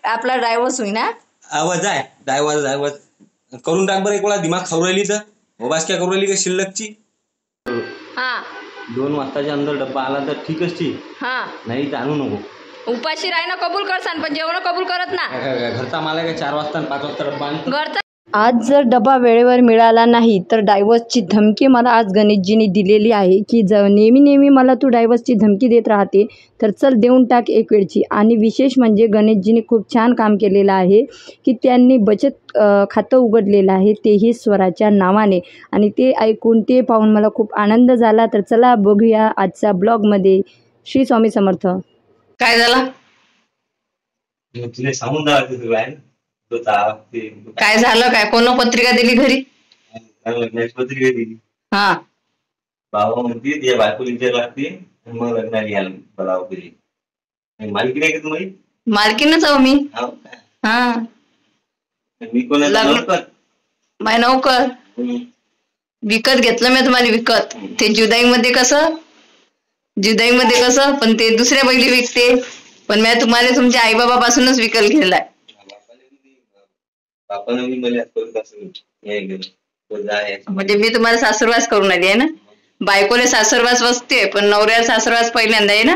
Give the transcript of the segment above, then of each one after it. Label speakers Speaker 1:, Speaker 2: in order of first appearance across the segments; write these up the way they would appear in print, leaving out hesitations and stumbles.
Speaker 1: आपला डायव्हर्स होईल ना.
Speaker 2: आवाज आहे डायव्हर्स करून टाक बरं. एक वेळा दिमाग खाऊ राहिली तर मोबाईल काय करू राहिली का शिल्लकची.
Speaker 1: हा
Speaker 2: 2 वाजताच्या अंदर डब्बा आला तर ठीकच ठीक.
Speaker 1: हा
Speaker 2: नाही तर आणू नको.
Speaker 1: उपाशी राहणं कबूल करसान पण जेवण कबूल करत ना.
Speaker 2: घरचा माल काय 4 वाजता 5 वाजता डब्बा आणतो.
Speaker 1: घरचा आज जर डबा वेळेवर मिळाला नाही तर डायव्हर्सची धमकी मला आज गणेशजीने दिलेली आहे की नेहमी मला तू डायव्हर्सची धमकी देत राहते तर चल देऊन टाक एक वेळची. आणि विशेष म्हणजे गणेशजीने खूप छान काम केलेलं आहे की त्यांनी बचत खातं उघडलेलं आहे तेही स्वराच्या नावाने. आणि ते ऐकून ते पाहून मला खूप आनंद झाला. तर चला बघूया आजच्या ब्लॉगमध्ये. श्री स्वामी समर्थ. काय झालं
Speaker 2: तुला सांगून द्यावं
Speaker 1: काय झालं काय कोण पत्रिका दिली घरी.
Speaker 2: पत्रिका दिली.
Speaker 1: हा
Speaker 2: बाबा म्हणते त्या बायको विचार लागते मग लग्नाला घ्यायला बोलावं केली. मालकी नाही का तुम्ही.
Speaker 1: मालकीनच आहो मी. हा
Speaker 2: मी कोणाला
Speaker 1: माय नौकर विकत घेतलं मी तुम्हाला विकत. ते जुदाईमध्ये कसं पण ते दुसऱ्या बैली विकते पण मी तुम्हाला तुमच्या आई बाबा पासूनच विकत घेतलाय. म्हणजे मी तुम्हाला सासरवास करून आली आहे ना. बायकोले सासरवास बसते पण नवऱ्याला सासरवास पहिल्यांदा आहे ना.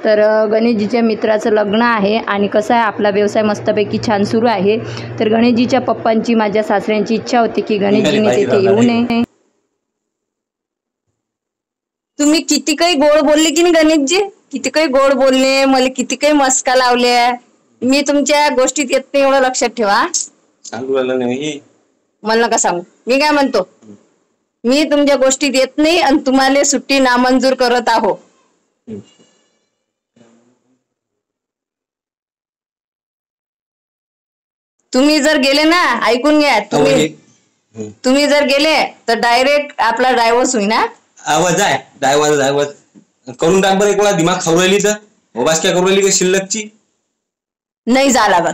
Speaker 1: तर गणेशजीच्या मित्राचं लग्न आहे आणि कसं आहे आपला व्यवसाय मस्तपैकी छान सुरू आहे. तर गणेशजीच्या पप्पांची माझ्या सासऱ्यांची इच्छा होती की गणेशजीने तिथे येऊ नये. तुम्ही किती काही गोड बोलले की नाही गणेशजी. किती काही गोड बोलले मला किती काही मस्का लावल्या. मी तुमच्या गोष्टीत येत नाही एवढं लक्षात ठेवा.
Speaker 2: सांगू आलं नाही
Speaker 1: मला नका सांगू. मी काय म्हणतो मी तुमच्या गोष्टीत येत नाही आणि तुम्हाला सुट्टी नामंजूर करत आहो. तुम्ही जर गेले ना ऐकून घ्या. तुम्ही जर गेले तर डायरेक्ट आपला डायव्हर्स होईल ना.
Speaker 2: आवाज आहे डायव्हर्स करून टाक बरं. एक वेळा दिमाग खाऊ राहिली तर मोबाईल काय करू राहिली का शिल्लकची.
Speaker 1: नाही झाला बर.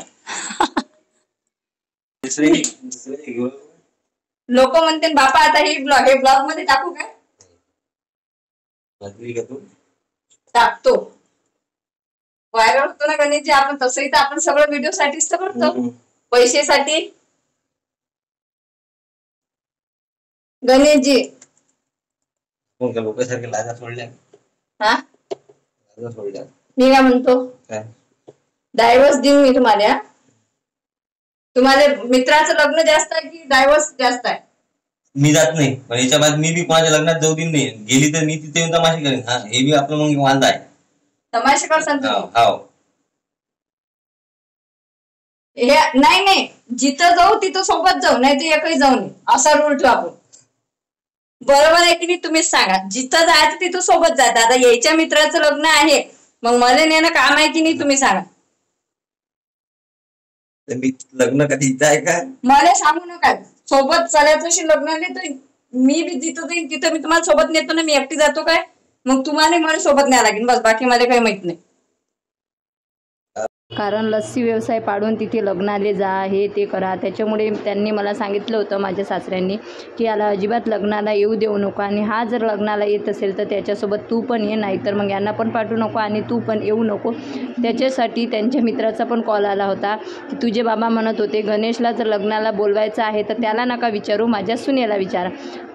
Speaker 1: लोक म्हणते बापा आता हे ब्लॉग मध्ये टाकू काय. टाकतो व्हायरल होतो ना गणेशजी आपण. तसंही तर आपण सगळं व्हिडिओ साठीच तर करतो पैसेसाठी. गणेशजी
Speaker 2: लोकांसारखे लाजा सोडल्या.
Speaker 1: हा
Speaker 2: लाजा सोडल्या.
Speaker 1: मी काय म्हणतो डायव्हर्स देईन मी तुम्हाला. तुम्हाला मित्राचं लग्न जास्त आहे की डायव्हर्स जास्त आहे.
Speaker 2: मी जात नाही पण याच्या बाद मी बी कोणाच्या लग्नात जाऊ देईन नाही. गेली तर मी तिथे येऊन तमाशे करेन. हा हे बी आपलं मग वांदा आहे.
Speaker 1: तमाशे करसान
Speaker 2: हो
Speaker 1: हे नाही जिथं जाऊ तिथं सोबत जाऊ नाही तर एकही जाऊ नये असा रूल ठेवू आपण. बरोबर आहे की नाही तुम्हीच सांगा. जिथं जायचं तिथं सोबत जायचं. आता याच्या मित्राचं लग्न आहे मग मला नेणं काम आहे की नाही तुम्ही सांगा.
Speaker 2: लग्न कधी इथं आहे का
Speaker 1: मला सांगू नका. सोबत चालायचं लग्न तर मी बी जिथं जाईन तिथं मी तुम्हाला सोबत नेतो ना. मी एकटी जातो काय मग तुम्हाला मला सोबत न्यायला लागेल बस. बाकी मला काही माहित नाही. कारण लस्सी व्यवसाय पाडून तिथे लग्नाले जा हे ते करा. त्याच्यामुळे त्यांनी मला सांगितलं होतं माझ्या सासऱ्यांनी की याला अजिबात लग्नाला येऊ देऊ नको. आणि हा जर लग्नाला येत असेल तर त्याच्यासोबत तू पण ये नाही तर मग यांना पण पाठवू नको आणि तू पण येऊ नको. त्याच्यासाठी त्यांच्या मित्राचा पण कॉल आला होता की तुझे बाबा म्हणत होते गणेशला जर लग्नाला बोलवायचं आहे तर त्याला नका विचारू माझ्या सुनेला विचारा.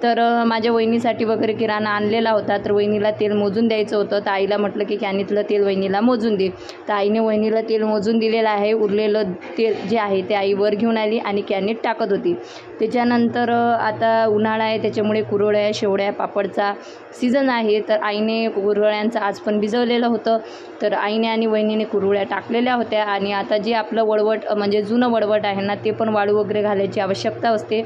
Speaker 1: तर माझ्या वहिनीसाठी वगैरे किराणा आणलेला होता. तर वहिनीला तेल मोजून द्यायचं होतं. तर आईला म्हटलं की कॅनीतलं तेल वहिनीला मोजून दे. तर आईने वहिनीला तेल मोजून दिलेलं आहे. उरलेलं तेल जे आहे ते आई वर घेऊन आली आणि कॅनीत टाकत होती. त्याच्यानंतर आता उन्हाळा आहे त्याच्यामुळे कुरवड्या शेवड्या पापडचा सीझन आहे. तर आईने कुरवड्यांचं आज पण भिजवलेलं होतं. तर आईने आणि वहिनीने कुरवड्या टाकलेल्या होत्या. आणि आता जे आपलं वळवट म्हणजे जुनं वळवट आहे ना ते पण वाळू वगैरे घालायची आवश्यकता असते.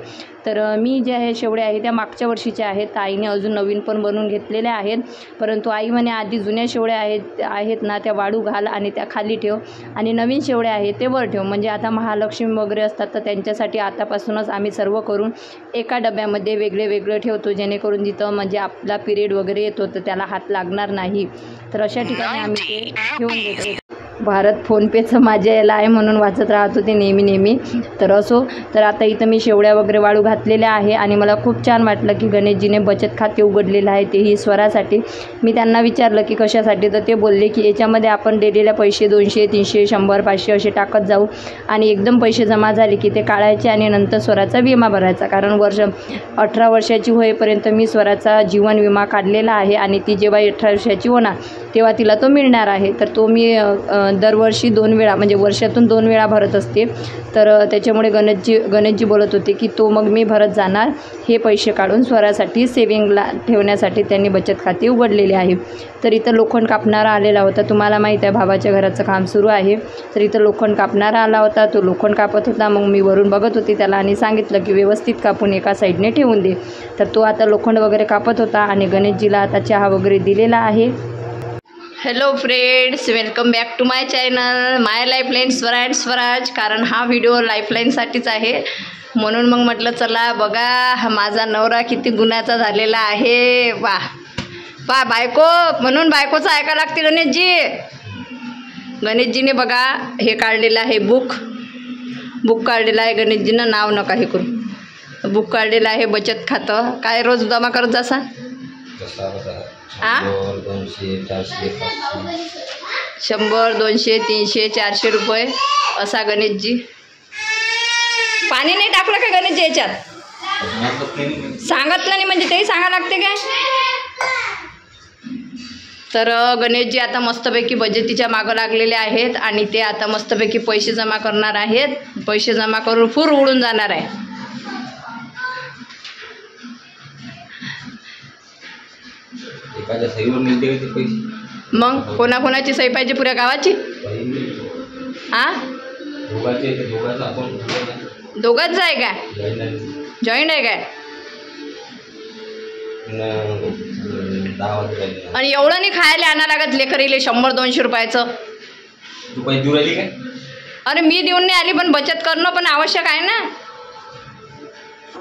Speaker 1: तर मी जे आहे शेवड्या आहे त्या मागच्या वर्षीच्या आहेत. तर आईने अजून नवीन पण बनवून घेतलेल्या आहेत. परंतु आई म्हणे आधी जुन्या शेवड्या आहेत ना त्या वाळू घाल आणि त्या खाली ठेव आणि नवीन शेवड्या आहेत ते वर ठेव. म्हणजे आता महालक्ष्मी वगैरे असतात तर त्यांच्यासाठी आतापासूनच आम्ही सर्व करून एका डब्यामध्ये वेगळे ठेवतो जेणेकरून जिथं म्हणजे आपला पिरियड वगैरे येतो तर त्याला हात लागणार नाही. तर अशा ठिकाणी आम्ही ते ठेवून देतो. भारत फोनपेचं माझ्या याला आहे म्हणून वाचत राहत होते नेहमी. तर असो, तर आता इथं मी शेवड्या वगैरे वाळू घातलेल्या आहे आणि मला खूप छान वाटलं की गणेशजीने बचत खाते उघडलेलं आहे, तेही स्वरासाठी. मी त्यांना विचारलं की कशासाठी, तर ते बोलले की याच्यामध्ये आपण दिलेल्या पैसे 200, 300, 100, 500 असे टाकत जाऊ आणि एकदम पैसे जमा झाले की ते काढायचे आणि नंतर स्वराचा विमा भरायचा. कारण 18 वर्षाची होईपर्यंत मी स्वराचा जीवन विमा काढलेला आहे आणि ती जेव्हा 18 वर्षाची होणार तेव्हा तिला तो मिळणार आहे. तर तो मी दरवर्षी 2 वेळा म्हणजे वर्षातून 2 वेळा भरत असते. तर त्याच्यामुळे गणेशजी बोलत होते की तो मग मी भरत जाणार. हे पैसे काढून स्वरासाठी सेविंगला ठेवण्यासाठी त्यांनी बचत खाते उघडलेले आहे. तर इथं लोखंड कापणारा आलेला होता. तुम्हाला माहीत आहे भावाच्या घराचं काम सुरू आहे. तर इथं लोखंड कापणारा आला होता, तो लोखंड कापत होता. मग मी वरून बघत होती त्याला आणि सांगितलं की व्यवस्थित कापून एका साईडने ठेवून दे. तर तो आता लोखंड वगैरे कापत होता आणि गणेशजीला आता चहा वगैरे दिलेला आहे. Hello friends, welcome back to my channel my lifeline Swara and Swaraj. कारण हा व्हिडिओ लाईफलाईनसाठीच आहे म्हणून मग म्हटलं चला बघा हा माझा नवरा किती गुणाचा झालेला आहे. वा बायको म्हणून बायकोचं ऐकायला लागते. गणेशजीने बघा हे काढलेलं आहे बुक काढलेलं आहे गणेशजीनं. नाव नका हे करू. बुक काढलेलं आहे बचत खातं. काय रोज जमा करत जासा? 100, 200, 300, 400 रुपये असा गणेशजी. पाणी नाही टाकलं का गणेशजी याच्यात? सांगितलं नाही म्हणजे तेही सांगा लागते काय? तर गणेशजी आता मस्तपैकी बचतीच्या मागं लागलेले आहेत आणि ते आता मस्तपैकी पैसे जमा करणार आहेत. पैसे जमा करून फुर उडून जाणार आहे. मग कोणाकोणाची सही पाहिजे? पुऱ्या गावाची? दोघांच आहे काय? जॉईंट आहे काय? आणि एवढं नाही खायला आणा लागत लेकरीले 100-200 रुपयाचं. अरे मी देऊन नाही आली पण बचत करणं पण आवश्यक आहे ना.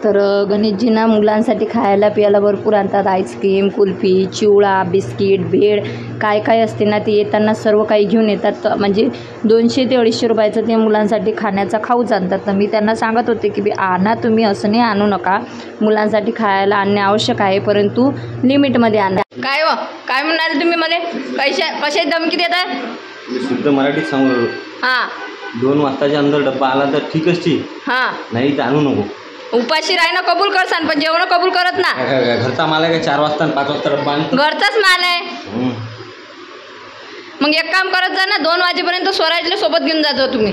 Speaker 1: तर गणेशजींना मुलांसाठी खायला प्यायला भरपूर आणतात. आईस्क्रीम, कुल्फी, चिवडा, बिस्किट, भेळ काय असते ना ते येताना सर्व काही घेऊन येतात. म्हणजे 200 ते 250 रुपयाचं ते मुलांसाठी खाण्याचा खाऊच आणतात. तर मी त्यांना सांगत होते की आणा तुम्ही, असं नाही आणू नका. मुलांसाठी खायला आणणे आवश्यक आहे परंतु लिमिटमध्ये आणा. काय हो काय म्हणाले तुम्ही? मला कशा धमकी देतात?
Speaker 2: शुद्ध मराठीत सांगू.
Speaker 1: हां
Speaker 2: 2 वाजताच्या अंदर डब्बा आला तर ठीकच ठीक. हां नाही तर आणू नको.
Speaker 1: उपाशी राहणं कबूल करसान पण जेवण कबूल करत ना.
Speaker 2: घरचा माल आहे का? 4 वाजता आणि 5 वाजता डब्बा आणतो. घरचाच माल आहे.
Speaker 1: मग एक काम करत जा ना, 2 वाजेपर्यंत स्वराजला सोबत घेऊन जातो तुम्ही.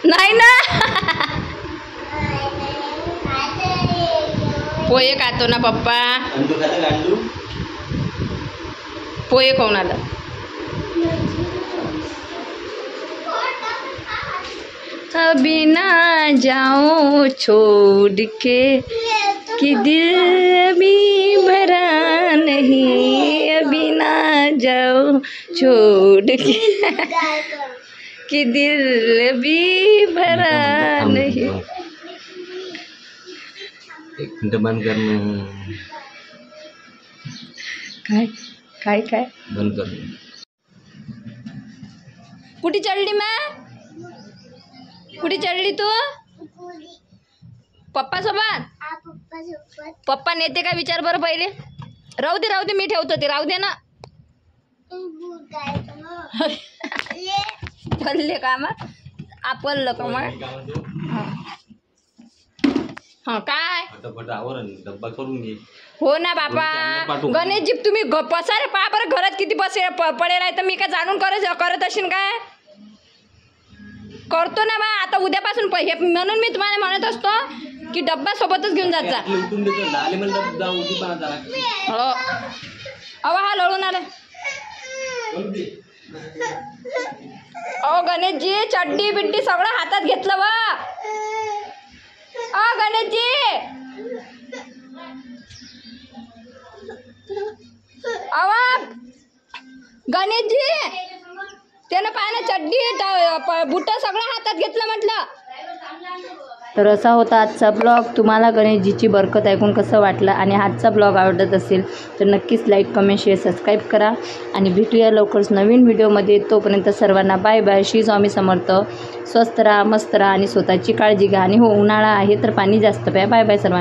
Speaker 1: नाही ना. पोहे खातो ना पप्पा. पोहे खाऊन आलं. अभी ना जाओ छोड़ के कि दिल भी भरा नहीं. अभी ना जाओ छोड़ के कि दिल भी भरा नहीं.
Speaker 2: एक मिनिट बंद करणं.
Speaker 1: काय
Speaker 2: बंद कर.
Speaker 1: कुठे चढली मैं? कुठे चढली तू? पप्पा सोबत? पप्पा नेते का विचार बरं पहिले. राहू दे मी ठेवतो ते. राहू दे ना. चालले का मग आपलं का मग? हां काय
Speaker 2: डब्बा करून घे.
Speaker 1: हो ना बाबा. गणेशजी तुम्ही पसारे पहा बरं घरात किती पडेल आहे. तर मी काय जाणून करत असेल काय? करतो ना बा. आता उद्यापासून हे म्हणून मी तुम्हाला म्हणत असतो की डब्बा सोबतच घेऊन जात जा. हो अहो हा लढून आला. अहो गणेशजी चड्डी बिड्डी सगळं हातात घेतलं वा. अहो गणेशजी अहो गणेशजी त्यानं पाहिलं चड्डी बुट सगळं हातात घेतलं म्हटलं. तर असा होता आजचा ब्लॉग. तुम्हाला गणेशजीची बरकत ऐकून कसं वाटलं आणि आजचा ब्लॉग आवडत असेल तर नक्कीच लाईक, कमेंट, शेअर, सबस्क्राईब करा आणि भेटूया लवकरच नवीन व्हिडिओमध्ये. तोपर्यंत सर्वांना बाय बाय. श्री स्वामी समर्थ. स्वस्त राहा, मस्त राहा आणि स्वतःची काळजी घ्या. आणि हो, उन्हाळा आहे तर पाणी जास्त प्या. बाय बाय सर्वांना.